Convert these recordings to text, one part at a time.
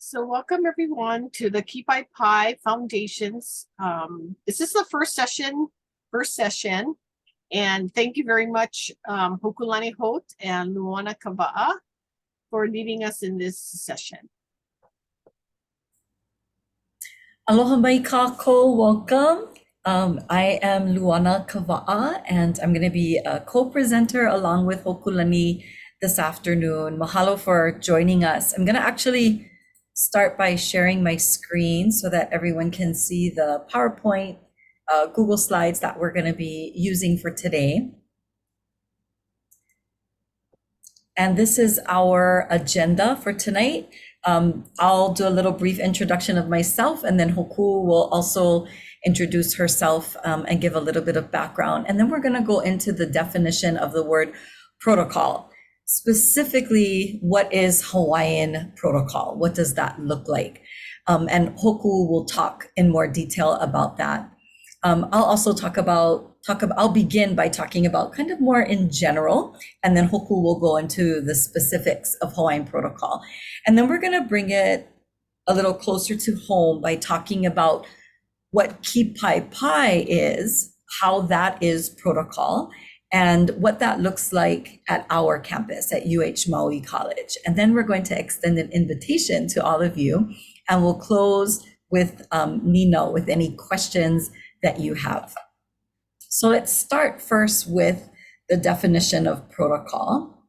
So welcome everyone to the Kīpaepae Foundations. This is the first session, and thank you very much, Hōkūlani Holt and Luana Kawaʻa for leading us in this session. Aloha mai kākou, welcome. I am Luana Kawaʻa, and I'm going to be a co-presenter along with Hōkūlani this afternoon. Mahalo for joining us. I'm going to actually start by sharing my screen so that everyone can see the PowerPoint, Google Slides that we're going to be using for today. And this is our agenda for tonight. I'll do a little brief introduction of myself, and then Hōkū will also introduce herself and give a little bit of background. And then we're going to go into the definition of the word protocol. Specifically, what is Hawaiian Protocol? What does that look like? And Hōkū will talk in more detail about that. I'll also I'll begin by talking about kind of more in general, and then Hōkū will go into the specifics of Hawaiian Protocol. And then we're going to bring it a little closer to home by talking about what Kipaepae is, how that is protocol, and what that looks like at our campus at UH Maui College. And then we're going to extend an invitation to all of you, and we'll close with Nino with any questions that you have. So let's start first with the definition of protocol.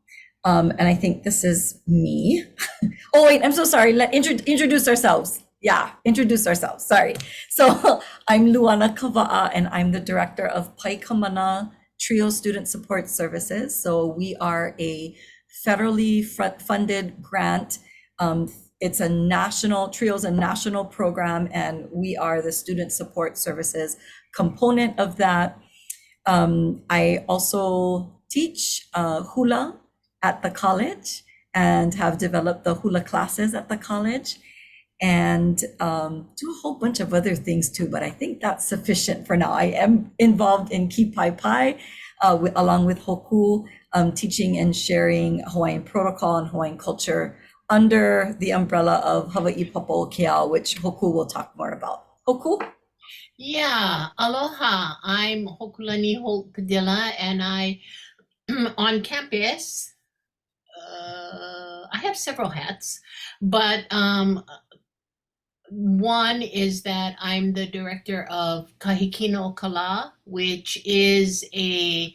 And I think this is me. Oh wait, I'm so sorry. Introduce ourselves. Yeah, introduce ourselves, sorry. So I'm Luana Kawaʻa, and I'm the director of Paikamana Trio Student Support Services. So we are a federally funded grant. It's a national, Trio's a national program, and we are the student support services component of that. I also teach hula at the college and have developed the hula classes at the college, and do a whole bunch of other things too, but I think that's sufficient for now. I am involved in Kipaepae along with Hōkū, teaching and sharing Hawaiian protocol and Hawaiian culture under the umbrella of Hawaii Papo'okeao, which Hōkū will talk more about. Hōkū? Yeah, aloha. I'm Hōkūlani Holt and I on campus. I have several hats, but one is that I'm the director of Kahikino Kala, which is a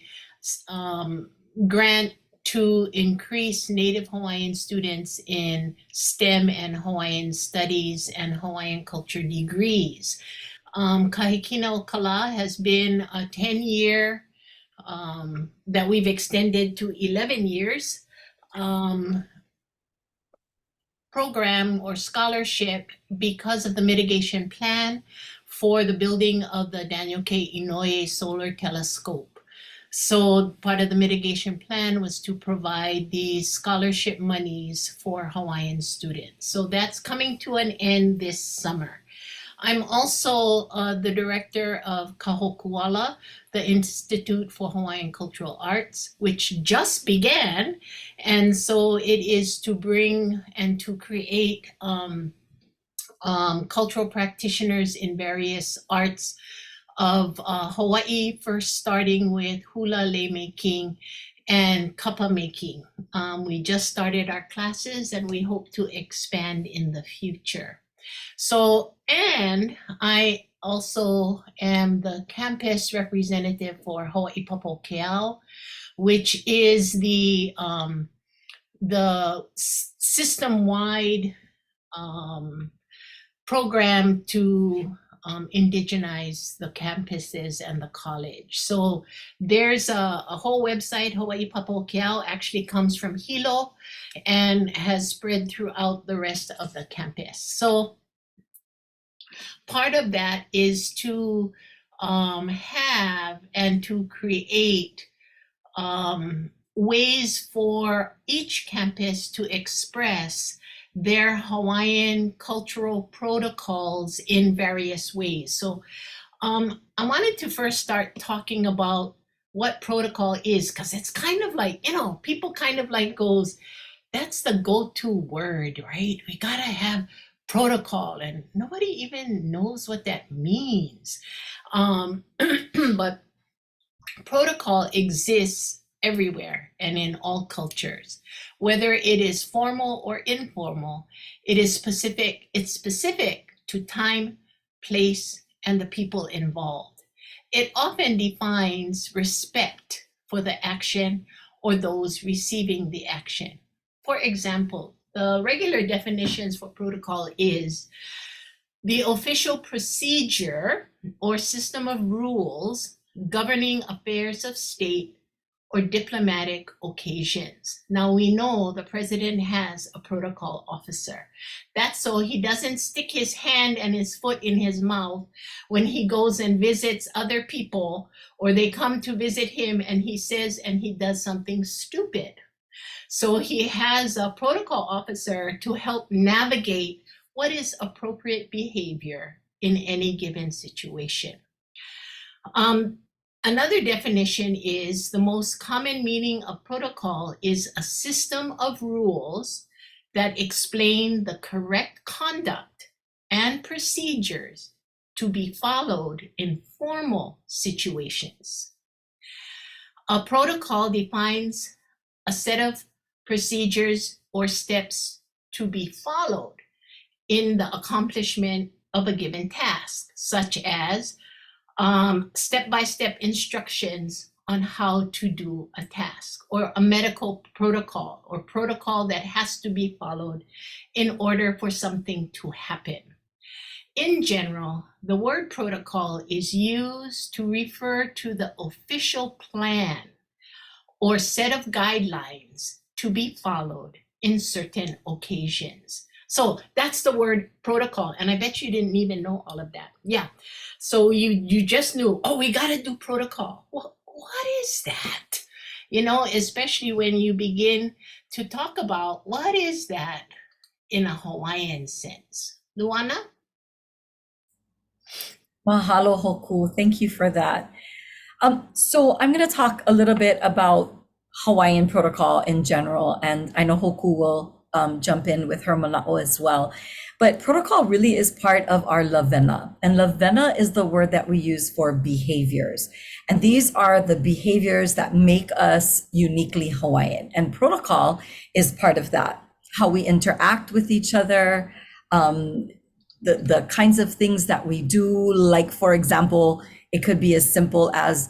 grant to increase Native Hawaiian students in STEM and Hawaiian studies and Hawaiian culture degrees. Kahikino Kala has been a 10-year that we've extended to 11 years program or scholarship because of the mitigation plan for the building of the Daniel K. Inouye Solar Telescope. So part of the mitigation plan was to provide these scholarship monies for Hawaiian students. So that's coming to an end this summer. I'm also the director of Kahokuala, the Institute for Hawaiian Cultural Arts, which just began. And so it is to bring and to create cultural practitioners in various arts of Hawaii, first starting with hula lei making and kapa making. We just started our classes and we hope to expand in the future. So, and I also am the campus representative for Hawaii Papo'okeao, which is the system-wide program to indigenize the campuses and the college. So there's a whole website. Hawaii Papo'okeao actually comes from Hilo and has spread throughout the rest of the campus. So part of that is to have and to create ways for each campus to express their Hawaiian cultural protocols in various ways. So I wanted to first start talking about what protocol is, because it's kind of like, you know, people kind of like goes, that's the go-to word, right? We gotta have protocol, and nobody even knows what that means. But protocol exists everywhere and in all cultures. Whether it is formal or informal, it's specific to time, place, and the people involved. It often defines respect for the action or those receiving the action. For example, the regular definitions for protocol is the official procedure or system of rules governing affairs of state or diplomatic occasions. Now we know the president has a protocol officer. That's so he doesn't stick his hand and his foot in his mouth when he goes and visits other people, or they come to visit him and he says and he does something stupid. So he has a protocol officer to help navigate what is appropriate behavior in any given situation. Another definition is the most common meaning of protocol is a system of rules that explain the correct conduct and procedures to be followed in formal situations. A protocol defines a set of procedures or steps to be followed in the accomplishment of a given task, such as step-by-step instructions on how to do a task, or a medical protocol or protocol that has to be followed in order for something to happen. In general, the word protocol is used to refer to the official plan or set of guidelines to be followed in certain occasions. So that's the word protocol. And I bet you didn't even know all of that. Yeah. So you just knew, oh, we got to do protocol. Well, what is that? You know, especially when you begin to talk about what is that in a Hawaiian sense. Luana? Mahalo, Hoku. Thank you for that. So I'm going to talk a little bit about Hawaiian protocol in general, and I know Hoku will jump in with her mala'o as well. But protocol really is part of our lavena, and lavena is the word that we use for behaviors. And these are the behaviors that make us uniquely Hawaiian, and protocol is part of that. How we interact with each other, the kinds of things that we do, like for example, it could be as simple as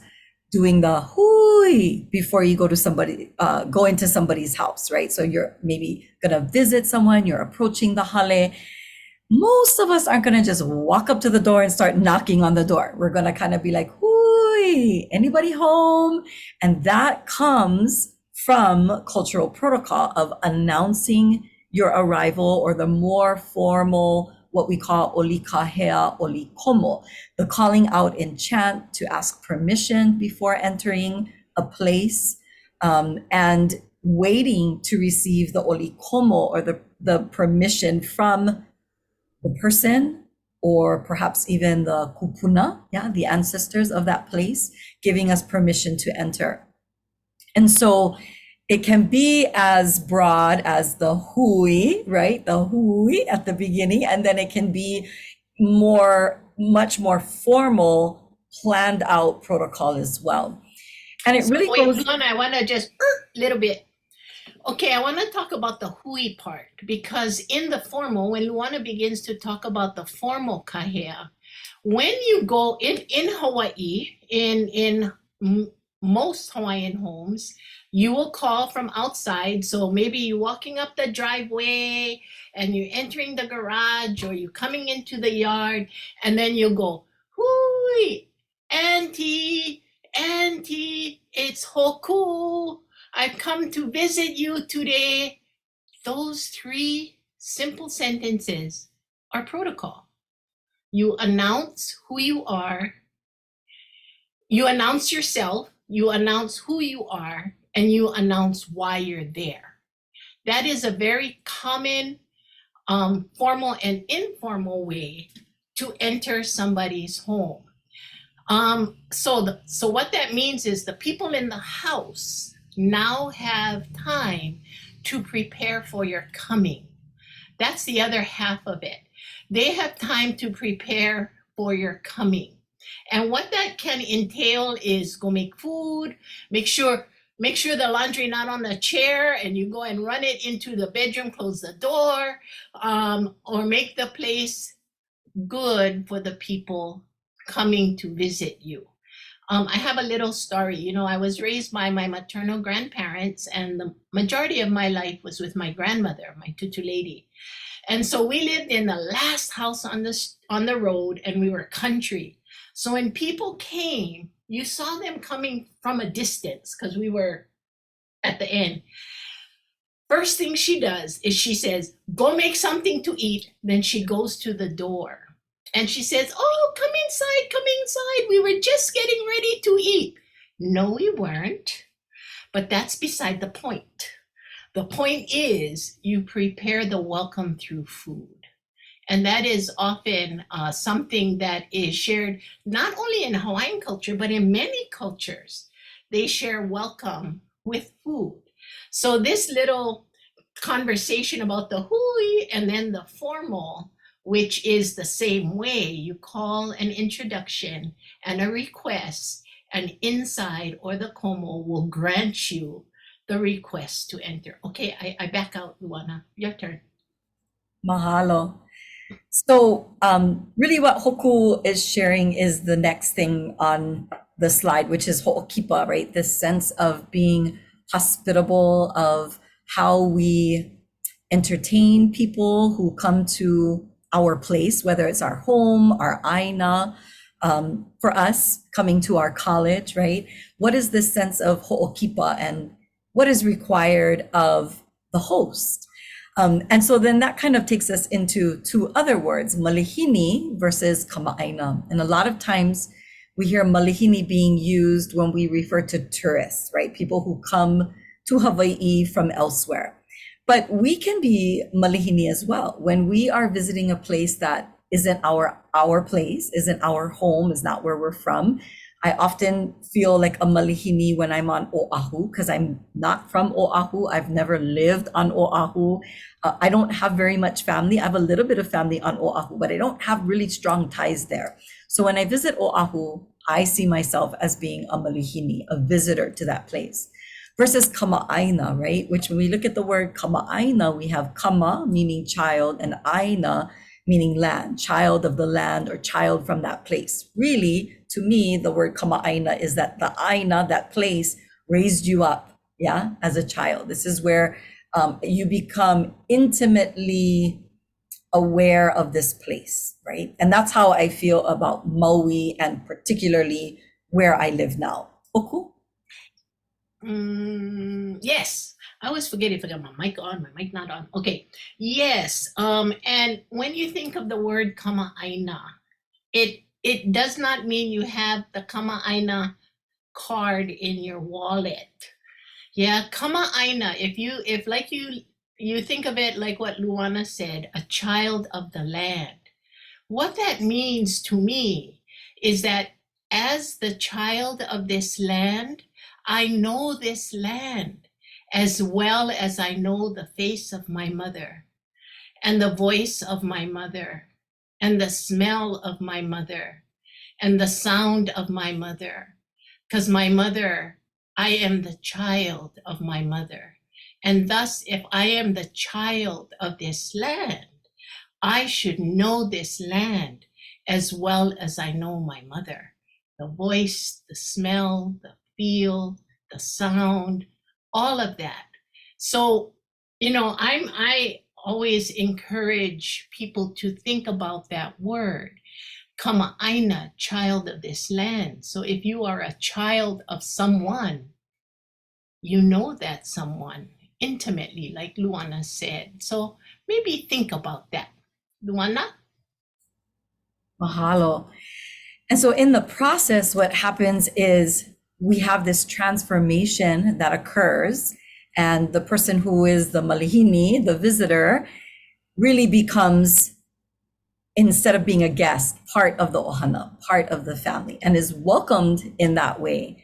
doing the hui before you go into somebody's house, right? So you're maybe gonna visit someone, you're approaching the hale. Most of us aren't gonna just walk up to the door and start knocking on the door. We're gonna kind of be like, hui, anybody home? And that comes from cultural protocol of announcing your arrival, or the more formal, what we call olikahea, olikomo, the calling out in chant to ask permission before entering a place, and waiting to receive the olikomo, or the permission from the person, or perhaps even the kupuna, the ancestors of that place, giving us permission to enter. And so it can be as broad as the hui, right? The hui at the beginning, and then it can be much more formal, planned out protocol as well. And it really goes. Luana, I want to just a little bit. Okay, I want to talk about the hui part, because in the formal, when Luana begins to talk about the formal kahea, when you go in Hawaii, in most Hawaiian homes, you will call from outside. So maybe you're walking up the driveway and you're entering the garage, or you're coming into the yard, and then you'll go, hui, auntie, it's Hoku. I've come to visit you today. Those 3 simple sentences are protocol. You announce who you are, you announce yourself, you announce who you are, and you announce why you're there. That is a very common formal and informal way to enter somebody's home. So what that means is the people in the house now have time to prepare for your coming. That's the other half of it. They have time to prepare for your coming. And what that can entail is go make food, make sure the laundry not on the chair and you go and run it into the bedroom, close the door, or make the place good for the people coming to visit you. I have a little story. You know, I was raised by my maternal grandparents, and the majority of my life was with my grandmother, my tutu lady. And so we lived in the last house on the road, and we were country. So when people came, you saw them coming from a distance because we were at the end. First thing she does is she says, go make something to eat. Then she goes to the door and she says, oh, come inside, come inside. We were just getting ready to eat. No, we weren't. But that's beside the point. The point is you prepare the welcome through food. And that is often something that is shared not only in Hawaiian culture, but in many cultures. They share welcome with food. So this little conversation about the hui and then the formal, which is the same way, you call an introduction and a request, and inside or the komo will grant you the request to enter. Okay, I back out, Luana. Your turn. Mahalo. So really what Hoku is sharing is the next thing on the slide, which is ho'okipa, right? This sense of being hospitable, of how we entertain people who come to our place, whether it's our home, our aina, for us coming to our college, right? What is this sense of ho'okipa and what is required of the host? And so then that kind of takes us into two other words, malihini versus kama'aina. And a lot of times we hear malihini being used when we refer to tourists, right? People who come to Hawaii from elsewhere. But we can be malihini as well. When we are visiting a place that isn't our place, isn't our home, is not where we're from, I often feel like a malihini when I'm on Oahu, because I'm not from Oahu. I've never lived on Oahu. I don't have very much family. I have a little bit of family on Oahu, but I don't have really strong ties there. So when I visit Oahu, I see myself as being a malihini, a visitor to that place. Versus kama'aina, right? Which when we look at the word kama'aina, we have kama, meaning child, and aina, meaning land, child of the land or child from that place. Really, to me, the word kama'aina is that the aina, that place, raised you up, yeah, as a child. This is where you become intimately aware of this place, right? And that's how I feel about Maui and particularly where I live now. Oku? Yes, I always forget if I got my mic on, my mic not on. Okay, yes. And when you think of the word kama'aina, it does not mean you have the kama'aina card in your wallet. Yeah, kama'aina. If like you think of it like what Luana said, a child of the land. What that means to me is that as the child of this land, I know this land as well as I know the face of my mother and the voice of my mother and the smell of my mother and the sound of my mother. Because my mother, I am the child of my mother. And thus, if I am the child of this land, I should know this land as well as I know my mother. The voice, the smell, the feel, the sound, all of that. So, I always encourage people to think about that word, kama'aina, child of this land. So if you are a child of someone, you know that someone intimately, like Luana said. So maybe think about that. Luana? Mahalo. And so in the process, what happens is we have this transformation that occurs, and the person who is the malihini, the visitor, really becomes, instead of being a guest, part of the ohana, part of the family, and is welcomed in that way.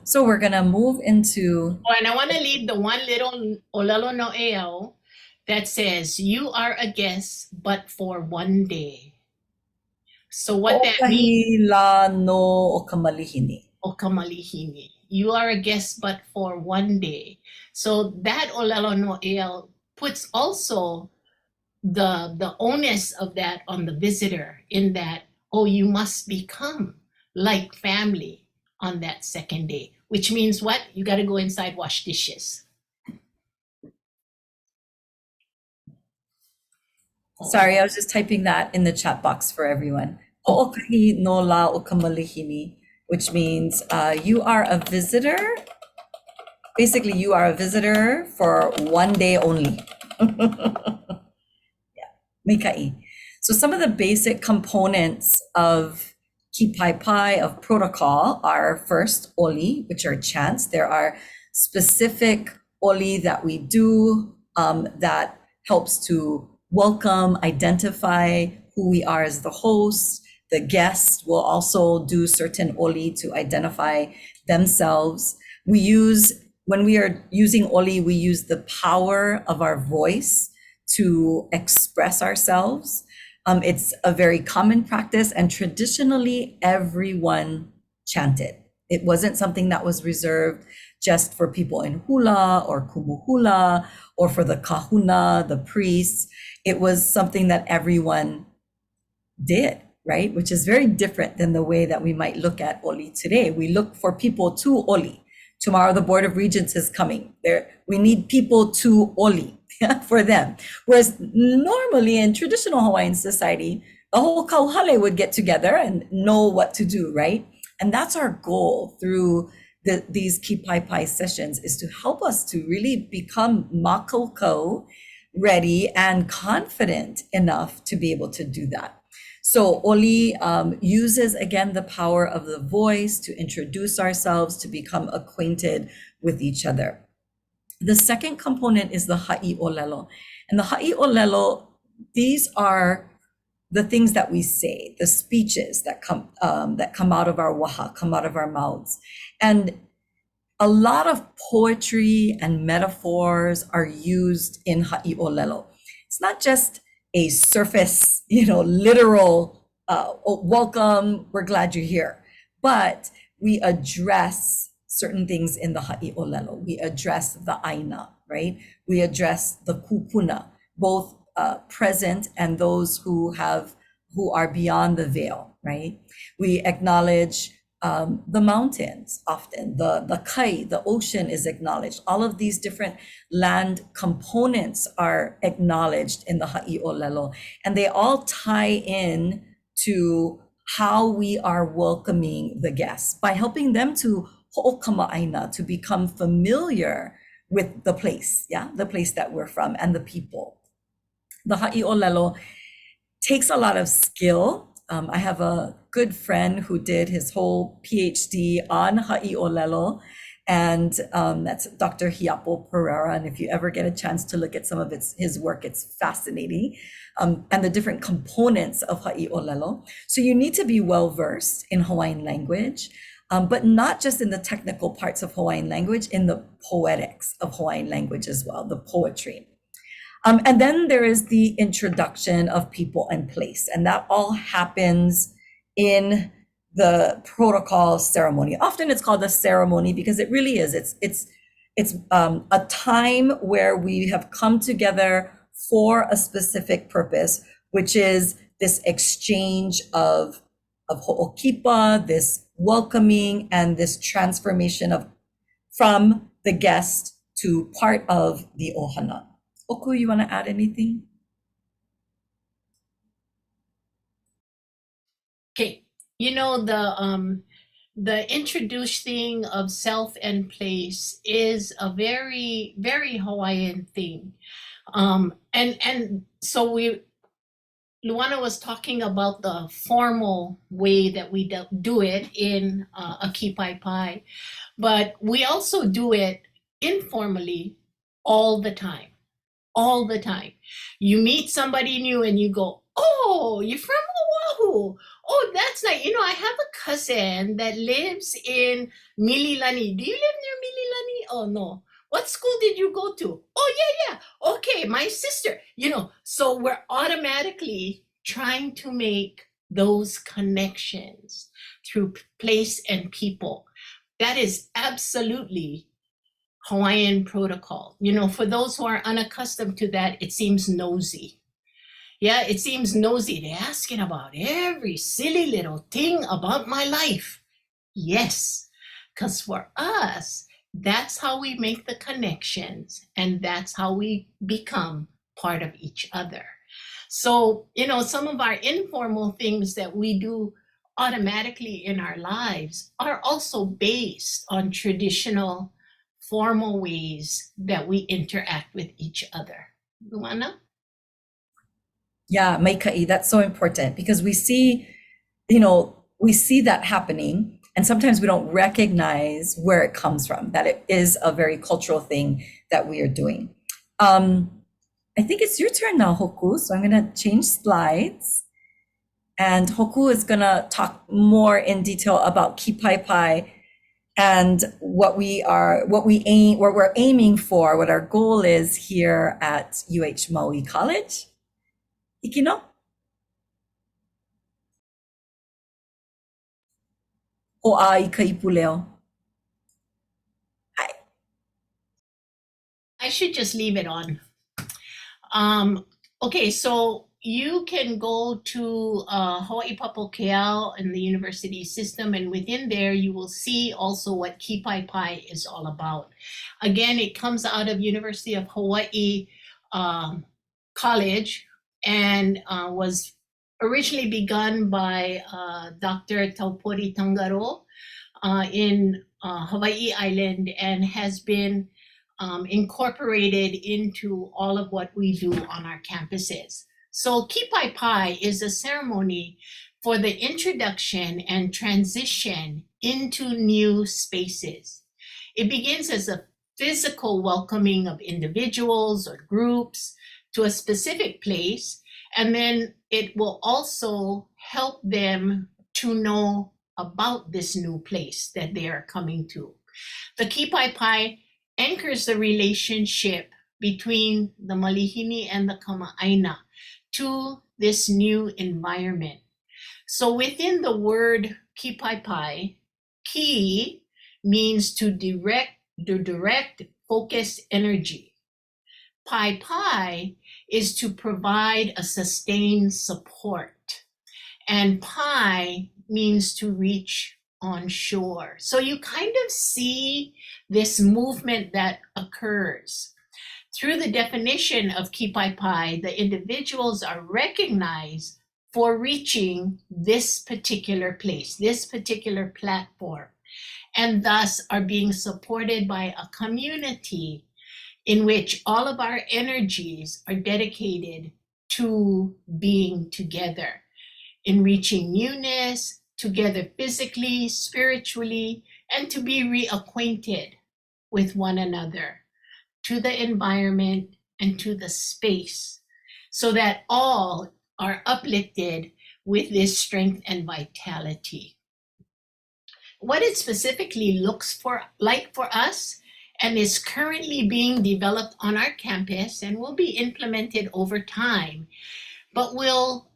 So we're gonna move into. Oh, and I want to leave the one little ʻŌlelo Noʻeau. that says, you are a guest, but for one day. So what that means, Hoʻokahi la no o ka malihini. ʻŌlelo, you are a guest, but for one day. So that ʻŌlelo Noʻeau puts also the onus of that on the visitor, in that, oh, you must become like family on that second day, which means what? You got to go inside, wash dishes. Sorry, I was just typing that in the chat box for everyone. Hoʻokahi no la o ka malihini, which means you are a visitor. Basically, you are a visitor for one day only. Yeah, Mikai. So some of the basic components of Kipaepae, of protocol, are first oli, which are chants. There are specific oli that we do that helps to welcome, identify who we are as the host. The guest will also do certain oli to identify themselves. We use, when we are using oli, we use the power of our voice to express ourselves. It's a very common practice, and traditionally everyone chanted. It wasn't something that was reserved just for people in hula or kumuhula or for the kahuna, the priests. It was something that everyone did, right? Which is very different than the way that we might look at oli today. We look for people to oli. Tomorrow, the Board of Regents is coming. We need people to oli for them. Whereas normally in traditional Hawaiian society, the whole kauhale would get together and know what to do, right? And that's our goal through these Kipaepae sessions, is to help us to really become makoko, ready and confident enough to be able to do that. So oli uses, again, the power of the voice to introduce ourselves, to become acquainted with each other. The second component is the haʻi ʻŌlelo. And the haʻi ʻŌlelo, these are the things that we say, the speeches that come out of our waha, come out of our mouths. And a lot of poetry and metaphors are used in haʻi ʻŌlelo. It's not just a surface, literal, welcome, we're glad you're here. But we address certain things in the haʻi ʻŌlelo. We address the aina, right? We address the kupuna, both present and those who are beyond the veil, right? We acknowledge the mountains often, the kai, the ocean is acknowledged. All of these different land components are acknowledged in the haʻi ʻŌlelo, and they all tie in to how we are welcoming the guests by helping them to hoʻokama'aina, to become familiar with the place, the place that we're from and the people. The haʻi ʻŌlelo takes a lot of skill. I have a good friend who did his whole PhD on haʻi ʻŌlelo, and that's Dr. Hiapo Pereira. And if you ever get a chance to look at some of his work, it's fascinating. And the different components of haʻi ʻŌlelo. So you need to be well-versed in Hawaiian language, but not just in the technical parts of Hawaiian language, in the poetics of Hawaiian language as well, the poetry. And then there is the introduction of people and place, and that all happens in the protocol ceremony. Often it's called a ceremony because it really is. It's a time where we have come together for a specific purpose, which is this exchange of hoʻokipa, this welcoming, and this transformation from the guest to part of the ohana. Oku, you want to add anything? Okay, the introducing of self and place is a very, very Hawaiian thing. And so Luana was talking about the formal way that we do it in a Kipaepae, but we also do it informally all the time. All the time. You meet somebody new and you go, oh, you're from Oahu. Oh, that's nice. I have a cousin that lives in Mililani. Do you live near Mililani? Oh, no. What school did you go to? Oh, yeah. Okay, hi, my sister, you know, so we're automatically trying to make those connections through place and people. That is absolutely Hawaiian protocol. You know, for those who are unaccustomed to that, it seems nosy. Yeah, it seems nosy. They're asking about every silly little thing about my life. Yes, because for us, that's how we make the connections and that's how we become part of each other. So, you know, some of our informal things that we do automatically in our lives are also based on traditional formal ways that we interact with each other. Luana? Yeah, Maikai, that's so important because we see, you know, we see that happening and sometimes we don't recognize where it comes from, that it is a very cultural thing that we are doing. I think it's your turn now, Hoku. So I'm going to change slides. And Hoku is going to talk more in detail about Kipaepae and what we're aiming for, what our goal is here at UH Maui College. Ikino? Ho'a I ka ipuleo. Hi. I should just leave it on. Okay, so you can go to Hawaii Papokeao in the university system, and within there you will see also what Kipaepae is all about. Again, it comes out of University of Hawaii College and was originally begun by Dr. Taupori Tangaro in Hawaii Island and has been incorporated into all of what we do on our campuses. So Kipaepae is a ceremony for the introduction and transition into new spaces. It begins as a physical welcoming of individuals or groups to a specific place, and then it will also help them to know about this new place that they are coming to. The Kipaepae anchors the relationship between the malihini and the kama'aina to this new environment. So within the word Kipaepae, ki means to direct focus energy. Pai is to provide a sustained support. And pai means to reach on shore. So you kind of see this movement that occurs. Through the definition of Kipaepae, the individuals are recognized for reaching this particular place, this particular platform, and thus are being supported by a community in which all of our energies are dedicated to being together, in reaching newness, together physically, spiritually, and to be reacquainted with one another, to the environment and to the space, so that all are uplifted with this strength and vitality. What it specifically looks like for us and is currently being developed on our campus and will be implemented over time, but will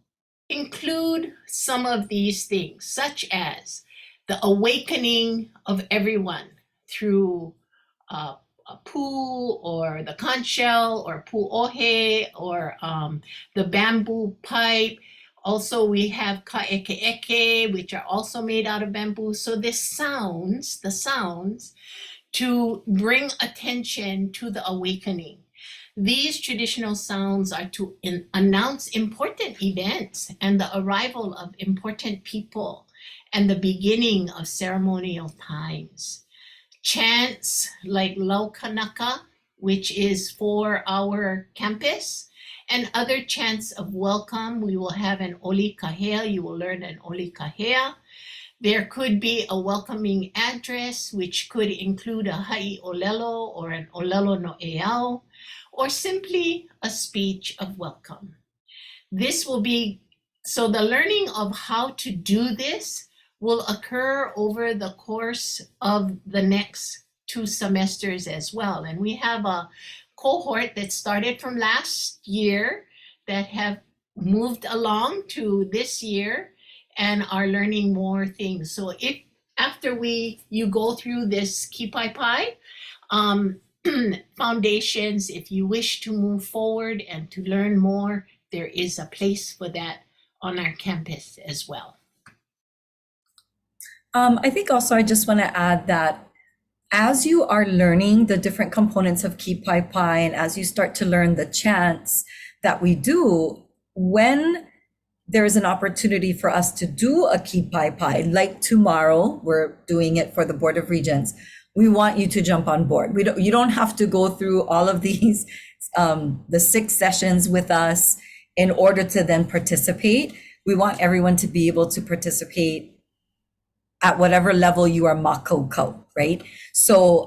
include some of these things, such as the awakening of everyone through a pū or the conch shell or pu'ohe or the bamboo pipe. Also, we have ka'eke'eke, which are also made out of bamboo. So the sounds to bring attention to the awakening. These traditional sounds are to announce important events and the arrival of important people and the beginning of ceremonial times. Chants like Laukanaka, which is for our campus, and other chants of welcome. We will have an oli kahea. You will learn an oli kahea. There could be a welcoming address, which could include a haʻi ʻŌlelo or an ʻŌlelo Noʻeau, or simply a speech of welcome. This will be, so the learning of how to do this will occur over the course of the next 2 semesters as well. And we have a cohort that started from last year that have moved along to this year and are learning more things. So if after you go through this Kipaepae Foundations, if you wish to move forward and to learn more, there is a place for that on our campus as well. I think also I just want to add that as you are learning the different components of Kipaepae and as you start to learn the chants that we do, when there is an opportunity for us to do a Kipaepae, like tomorrow, we're doing it for the Board of Regents, we want you to jump on board. You don't have to go through all of these, the 6 sessions with us in order to then participate. We want everyone to be able to participate at whatever level you are makoko, right? So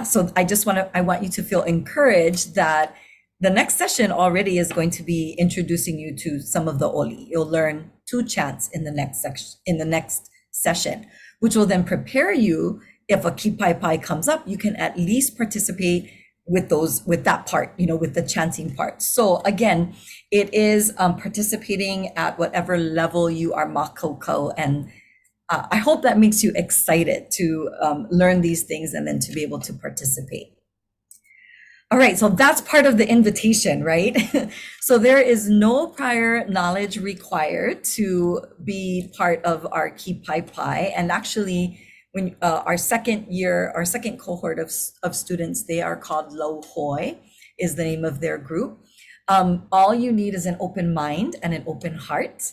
so I want you to feel encouraged that the next session already is going to be introducing you to some of the oli. You'll learn 2 chants in the next session, which will then prepare you. If a Kipaepae comes up, you can at least participate with that part, with the chanting part. So again, it is participating at whatever level you are makoko, and I hope that makes you excited to learn these things and then to be able to participate. All right, so that's part of the invitation, right? So there is no prior knowledge required to be part of our Kipaepae. And actually, when our second cohort of students, they are called Lohoi, is the name of their group. All you need is an open mind and an open heart,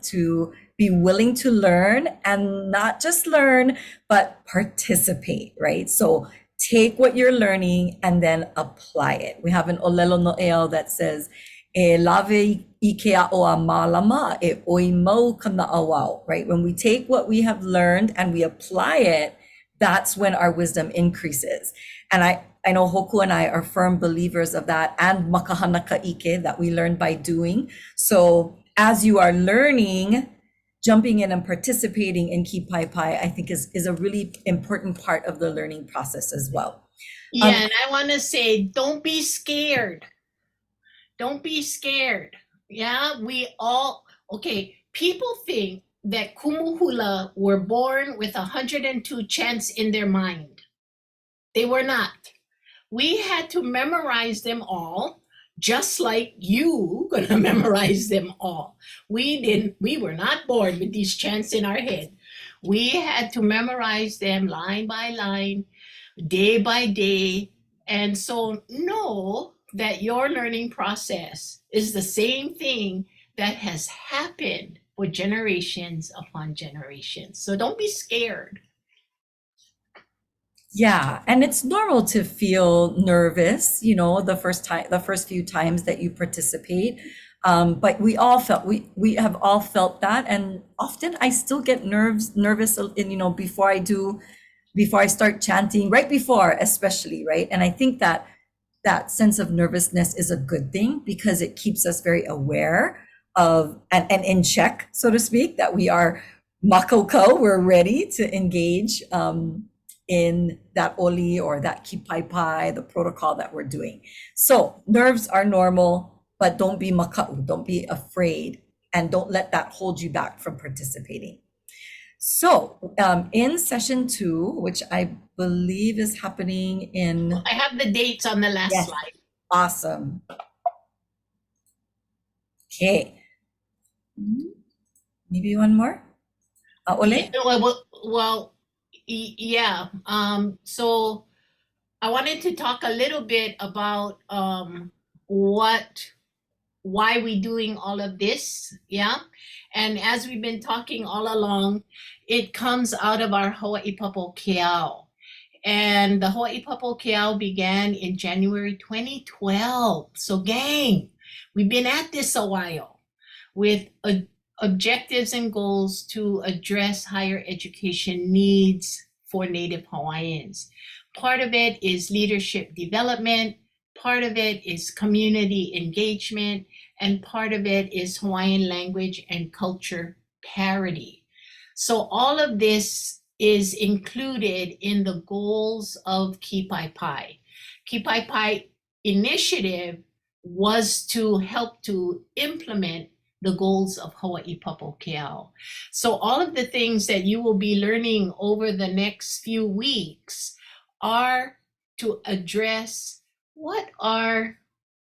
to be willing to learn, and not just learn, but participate, right? So take what you're learning and then apply it. We have an ʻŌlelo Noʻeau that says, e lave ike a'oa malama, e oi mau kana awao, right? When we take what we have learned and we apply it, that's when our wisdom increases. And I know Hoku and I are firm believers of that, and makahana ka'ike, that we learn by doing. So as you are learning, jumping in and participating in Kipaepae, I think is a really important part of the learning process as well. Yeah, and I want to say, don't be scared. Don't be scared. Yeah, people think that Kumuhula were born with 102 chants in their mind. They were not. We had to memorize them all, just like you gonna memorize them all. We were not born with these chants in our head. We had to memorize them line by line, day by day. And so know that your learning process is the same thing that has happened for generations upon generations. So don't be scared. Yeah, and it's normal to feel nervous, the first few times that you participate. But we have all felt that, and often I still get nervous before I start chanting, right before especially, right? And I think that sense of nervousness is a good thing, because it keeps us very aware of and in check, so to speak, that we are makoko, we're ready to engage in that oli or that Kipaepae, the protocol that we're doing. So nerves are normal, but don't be maka'u, don't be afraid, and don't let that hold you back from participating. So in session 2, which I believe is happening in... I have the dates on the last slide. Awesome. Okay. Maybe one more? Ole? Yeah, so I wanted to talk a little bit about why we doing all of this, and as we've been talking all along, it comes out of our Hawaii Papo Keao, and the Hawaii Papo Keao began in January 2012. So gang, we've been at this a while with objectives and goals to address higher education needs for Native Hawaiians. Part of it is leadership development, part of it is community engagement, and part of it is Hawaiian language and culture parity. So all of this is included in the goals of Kipaepae. Kipaepae initiative was to help to implement the goals of Hawaii Papokeao. So all of the things that you will be learning over the next few weeks are to address what are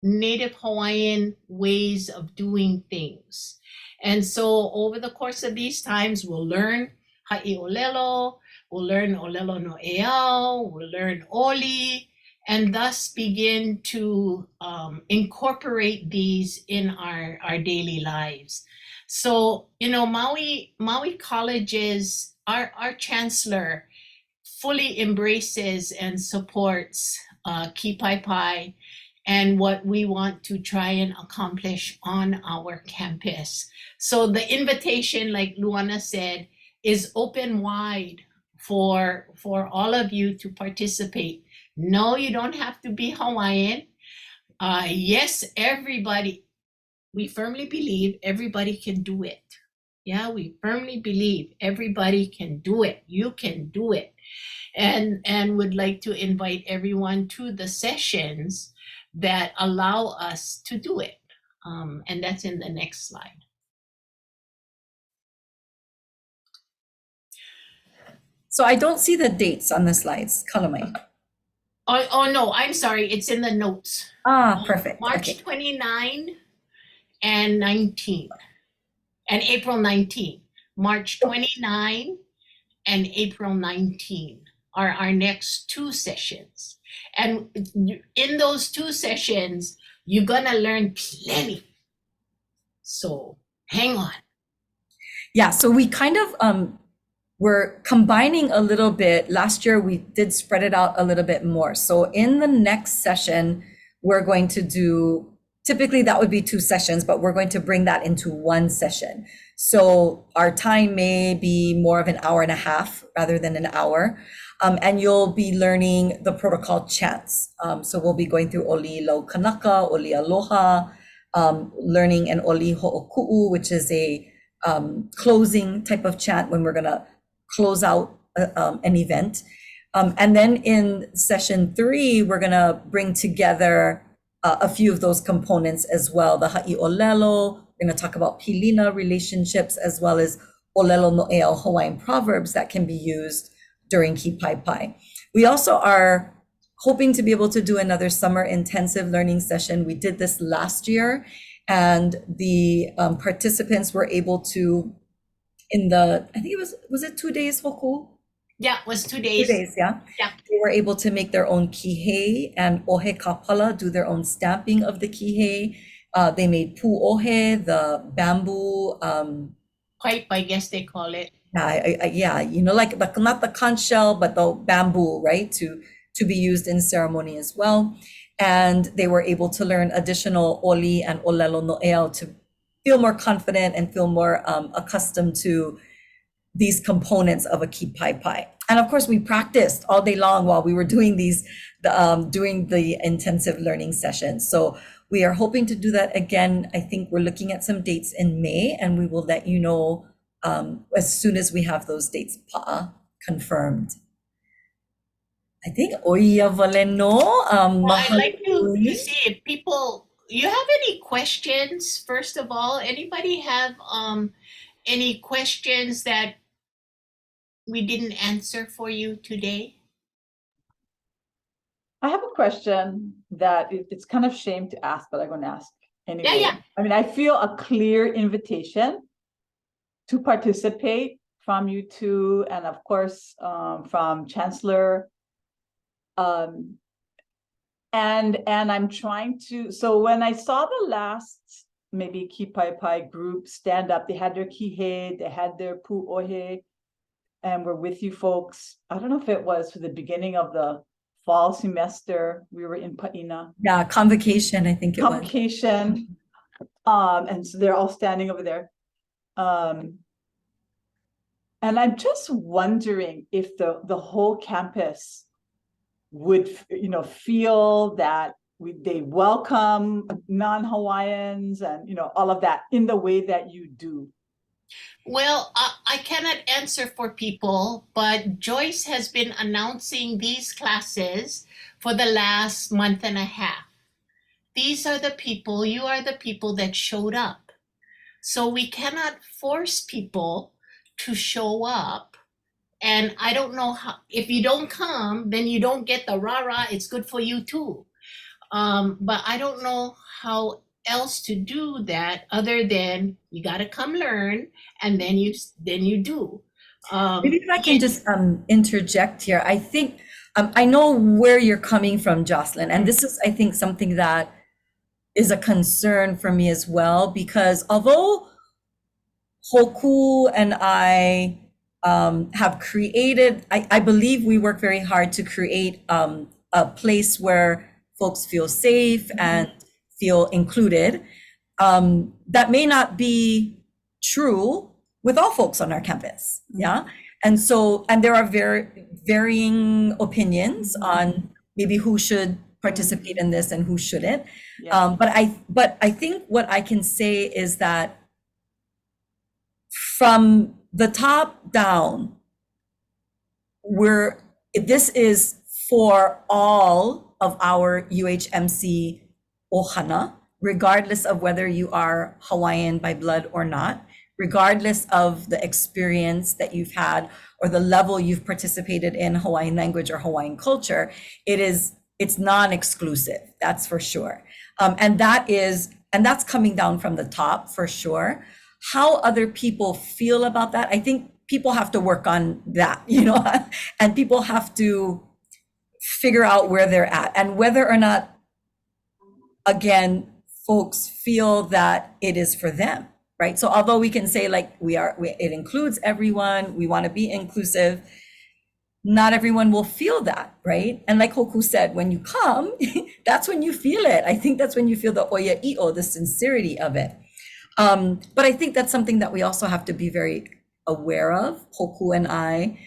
Native Hawaiian ways of doing things. And so over the course of these times, we'll learn haʻi ʻŌlelo, we'll learn ʻŌlelo Noʻeau, we'll learn oli, and thus begin to incorporate these in our daily lives. So, you know, Maui College's, our chancellor fully embraces and supports Kipaepae and what we want to try and accomplish on our campus. So the invitation, like Luana said, is open wide for all of you to participate. No, you don't have to be Hawaiian. Yes, everybody, we firmly believe everybody can do it. Yeah, we firmly believe everybody can do it. You can do it. And would like to invite everyone to the sessions that allow us to do it. And that's in the next slide. So I don't see the dates on the slides, Kalamai. Oh no, I'm sorry, it's in the notes. Perfect. March Okay. 29 and 19, and April 19. March 29 and April 19 are our next two sessions. And in those two sessions, you're gonna learn plenty. So hang on. Yeah, so we kind of we're combining a little bit. Last year we did spread it out a little bit more. So in the next session, we're going to do, typically that would be two sessions, but we're going to bring that into one session. So our time may be more of an hour and a half rather than an hour. And you'll be learning the protocol chants. So we'll be going through Oli Lau Kanaka, Oli Aloha, learning an Oli Ho'oku'u, which is a closing type of chant when we're gonna close out an event. And then in session 3, we're gonna bring together a few of those components as well. The haʻi ʻŌlelo, we're gonna talk about pilina relationships, as well as ʻŌlelo Noʻeau Hawaiian proverbs that can be used during Kipaepae. We also are hoping to be able to do another summer intensive learning session. We did this last year, and the participants were able to, I think was it 2 days, Hoku? Yeah, it was 2 2 days. days, yeah? Yeah. They were able to make their own kihei and ohe kapala, do their own stamping of the kihei. They made pu ohe, the bamboo. Pipe, I guess they call it. Yeah, you know, like not the conch shell, but the bamboo, right? To be used in ceremony as well. And they were able to learn additional oli and ʻŌlelo Noʻeau to feel more confident and feel more accustomed to these components of a Kipaepae. And of course, we practiced all day long while we were doing doing the intensive learning sessions. So we are hoping to do that again. I think we're looking at some dates in May, and we will let you know as soon as we have those dates confirmed. I think Oia Valeno. I'd like to see if people, you have any questions, first of all? Anybody have any questions that we didn't answer for you today? I have a question that it's kind of shame to ask, but I'm going to ask anyway. Yeah. I mean, I feel a clear invitation to participate from you two, and of course from Chancellor. And I'm trying to, so when I saw the last maybe Kipaepae group stand up, they had their kihei, they had their pu ohe, and we're with you folks. I don't know if it was for the beginning of the fall semester, we were in Paina. Yeah, convocation, I think it was. Convocation. And so they're all standing over there. And I'm just wondering if the whole campus would, you know, feel that they welcome non-Hawaiians and, you know, all of that in the way that you do. Well, I cannot answer for people, but Joyce has been announcing these classes for the last month and a half. These are the people, you are the people that showed up. So we cannot force people to show up. And I don't know how, if you don't come, then you don't get the rah-rah, it's good for you too. But I don't know how else to do that other than you gotta come learn and then you do. Maybe if I can just interject here. I think, I know where you're coming from, Jocelyn, and this is, I think, something that is a concern for me as well, because although Hōkū and I have created, I believe we work very hard to create a place where folks feel safe and feel included. That may not be true with all folks on our campus, yeah? And so, and there are varying opinions on maybe who should participate in this and who shouldn't. Yeah. But I think what I can say is that from the top down, this is for all of our UHMC ohana, regardless of whether you are Hawaiian by blood or not, regardless of the experience that you've had or the level you've participated in Hawaiian language or Hawaiian culture. It's non-exclusive, that's for sure. And that's coming down from the top for sure. How other people feel about that, I think people have to work on that, and people have to figure out where they're at and whether or not, again, folks feel that it is for them, right? So although we can say like it includes everyone, we want to be inclusive, not everyone will feel that, right? And like Hōkū said, when you come, that's when you feel it. I think that's when you feel the oiaʻiʻo, the sincerity of it. But I think that's something that we also have to be very aware of, Hōkū and I,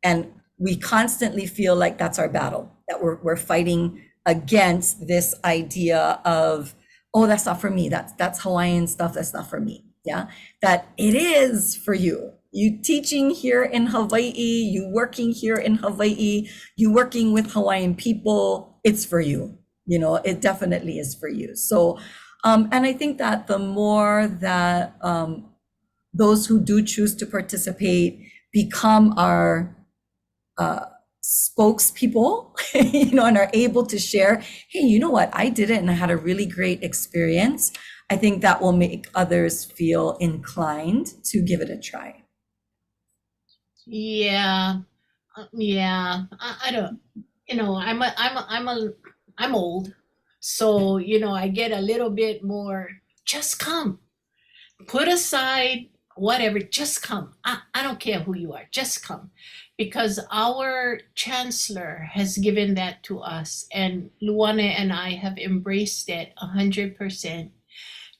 and we constantly feel like that's our battle, that we're fighting against this idea of, oh, that's not for me, that's Hawaiian stuff, that's not for me, yeah? That it is for you. You teaching here in Hawaii, you working here in Hawaii, you working with Hawaiian people, it's for you, it definitely is for you. So, and I think that the more that those who do choose to participate become our spokespeople, and are able to share, hey, you know what, I did it and I had a really great experience. I think that will make others feel inclined to give it a try. Yeah. I don't, I'm old. So, I get a little bit more, just come, put aside whatever, just come. I don't care who you are, just come. Because our chancellor has given that to us, and Luana and I have embraced it 100%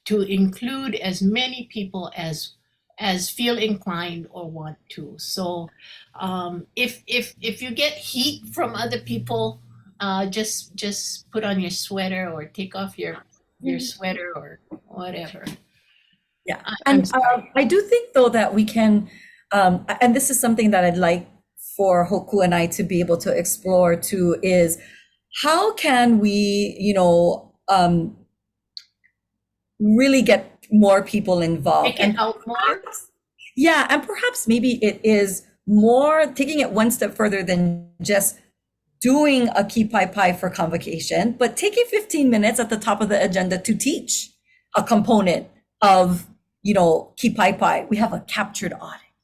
to include as many people as feel inclined or want to. So if you get heat from other people, just put on your sweater or take off your sweater or whatever. Yeah, and I do think though that we can, and this is something that I'd like for Hōkū and I to be able to explore too, is how can we, really get more people involved. Make it out more? Yeah, and perhaps maybe it is more taking it one step further than just doing a Kipaepae for convocation, but taking 15 minutes at the top of the agenda to teach a component of, Kipaepae. We have a captured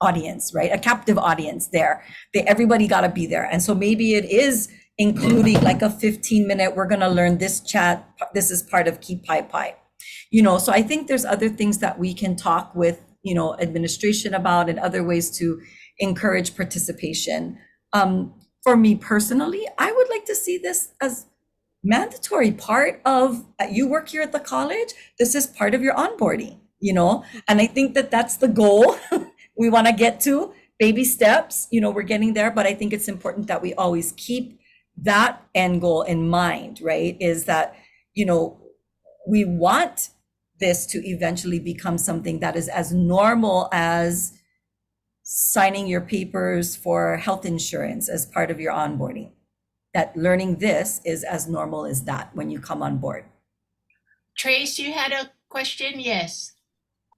audience, right? A captive audience there. Everybody got to be there. And so maybe it is including like a 15-minute, we're going to learn this chant. This is part of Kipaepae. So I think there's other things that we can talk with, administration about and other ways to encourage participation. For me personally, I would like to see this as mandatory part of, you work here at the college, this is part of your onboarding, and I think that that's the goal we want to get to, baby steps, we're getting there, but I think it's important that we always keep that end goal in mind, right? Is that, we want this to eventually become something that is as normal as signing your papers for health insurance as part of your onboarding. that learning this is as normal as that when you come on board. Trace, you had a question? Yes.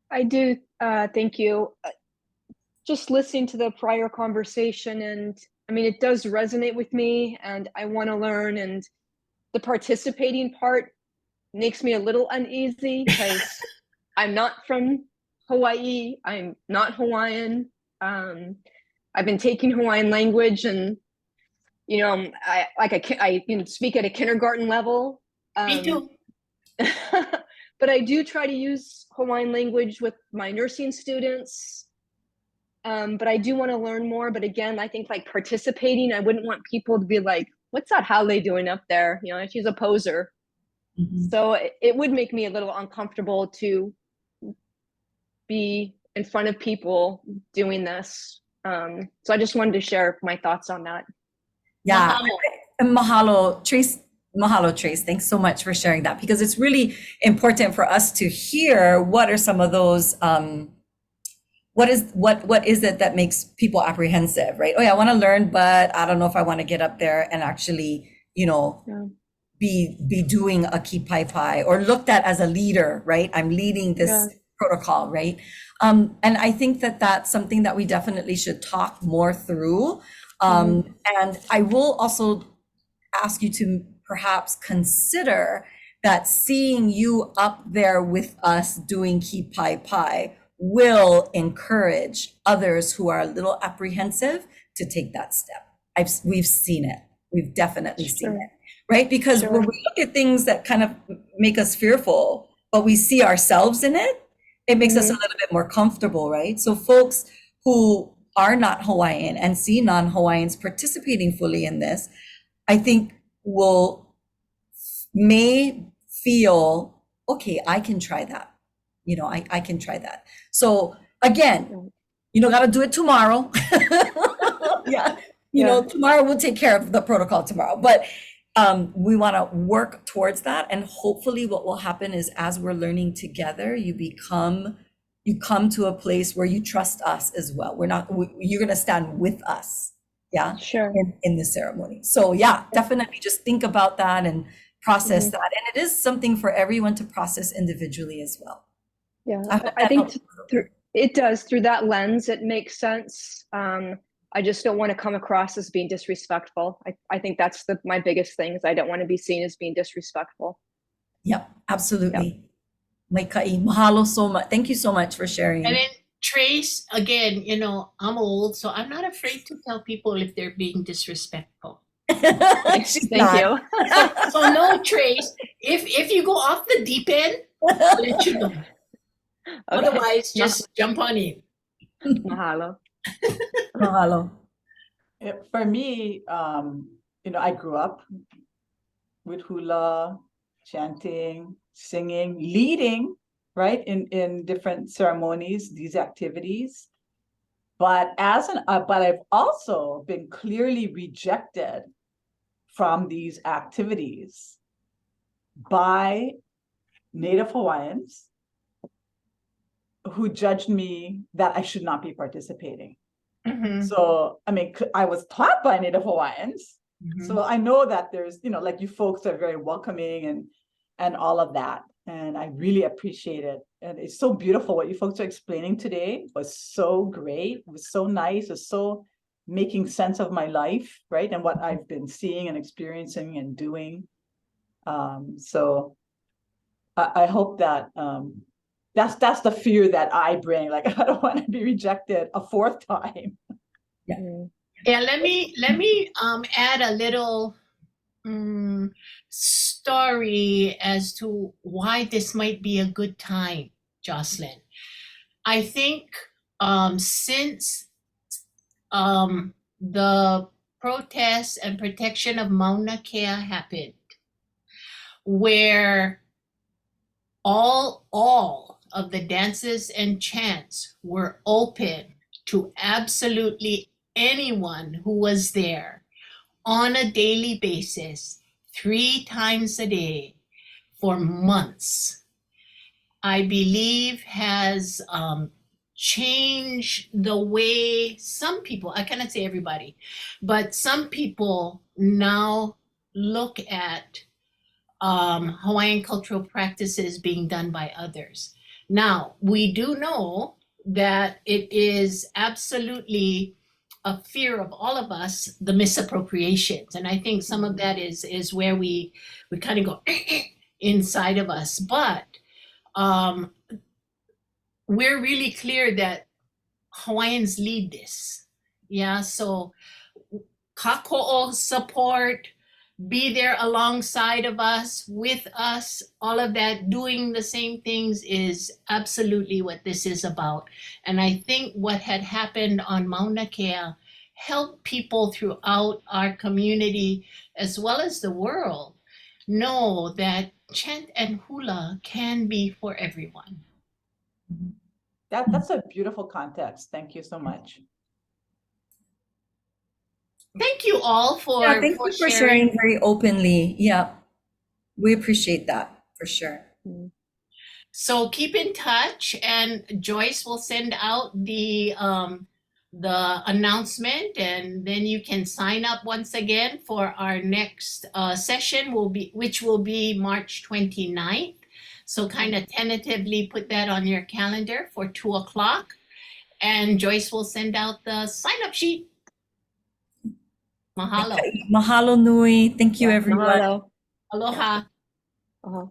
I do. Thank you. Just listening to the prior conversation, and I mean, it does resonate with me, and I want to learn. And the participating part makes me a little uneasy because I'm not from Hawaii. I'm not Hawaiian. I've been taking Hawaiian language, and you know, I can speak at a kindergarten level. Me too. But I do try to use Hawaiian language with my nursing students. But I do want to learn more. But again, I think like participating, I wouldn't want people to be like, what's that Haole doing up there? You know, she's a poser. Mhm. So it would make me a little uncomfortable to be in front of people doing this. So I just wanted to share my thoughts on that. Yeah, Mahalo. and mahalo, Trace. Mahalo, Trace. Thanks so much for sharing that, because it's really important for us to hear what are some of those, what is it that makes people apprehensive, right? Oh yeah, I want to learn, but I don't know if I want to get up there and actually, you know, Yeah. be doing a Kipaepae or looked at as a leader, right? I'm leading this Yeah. protocol, right? And I think that that's something that we definitely should talk more through. And I will also ask you to perhaps consider that seeing you up there with us doing Kipaepae will encourage others who are a little apprehensive to take that step. We've seen it. We've definitely seen Sure. it, right? Because Sure. when we look at things that kind of make us fearful, but we see ourselves in it, it makes us a little bit more comfortable, right? So folks who are not Hawaiian and see non-Hawaiians participating fully in this, I think may feel, okay, I can try that. You know, I can try that. So again, you don't got to do it tomorrow. Yeah. You know, tomorrow we'll take care of the protocol tomorrow, but we want to work towards that. And hopefully what will happen is as we're learning together, you come to a place where you trust us as well. You're going to stand with us. Yeah. Sure. In the ceremony. So yeah, definitely just think about that and process that. And it is something for everyone to process individually as well. Yeah. I hope I that think helps. it does. Through that lens, it makes sense. I just don't want to come across as being disrespectful. I think that's my biggest thing, is I don't want to be seen as being disrespectful. Yep, absolutely. Maikai, mahalo so much. Thank you so much for sharing. And then Trace, again, you know, I'm old, so I'm not afraid to tell people if they're being disrespectful. She's Thank not. you. So no, Trace, if you go off the deep end, I'll let you know. Okay. Otherwise, just jump on in. Mahalo. Mahalo. For me, you know, I grew up with hula, chanting, singing, leading, right, in different ceremonies, these activities. But but I've also been clearly rejected from these activities by Native Hawaiians who judged me that I should not be participating. So, I mean, I was taught by Native Hawaiians. So I know that there's, you know, like you folks are very welcoming and all of that. And I really appreciate it. And it's so beautiful. What you folks are explaining today was so great. It was so nice. It was so making sense of my life, right? And what I've been seeing and experiencing and doing. So I hope that that's the fear that I bring. Like, I don't want to be rejected a fourth time. Yeah, let me add a little story as to why this might be a good time, Jocelyn. I think since the protests and protection of Mauna Kea happened, where all of the dances and chants were open to absolutely anyone who was there on a daily basis, 3 times a day for months, I believe has changed the way some people, I cannot say everybody, but some people now look at Hawaiian cultural practices being done by others. Now, we do know that it is absolutely a fear of all of us, the misappropriations. And I think some of that is where we kind of go inside of us. But we're really clear that Hawaiians lead this. Yeah, so kako'o support, be there alongside of us, with us, all of that, doing the same things is absolutely what this is about. And I think what had happened on Mauna Kea helped people throughout our community, as well as the world, know that chant and hula can be for everyone. That's a beautiful context. Thank you so much. Thank you all for, Yeah, thank you for sharing very openly. Yeah, we appreciate that for sure. So keep in touch, and Joyce will send out the announcement, and then you can sign up once again for our next session, which will be March 29th. So kind of tentatively put that on your calendar for 2 o'clock, and Joyce will send out the sign-up sheet. Mahalo. Mahalo nui. Thank you, everyone. Mahalo. Aloha. Uh-huh.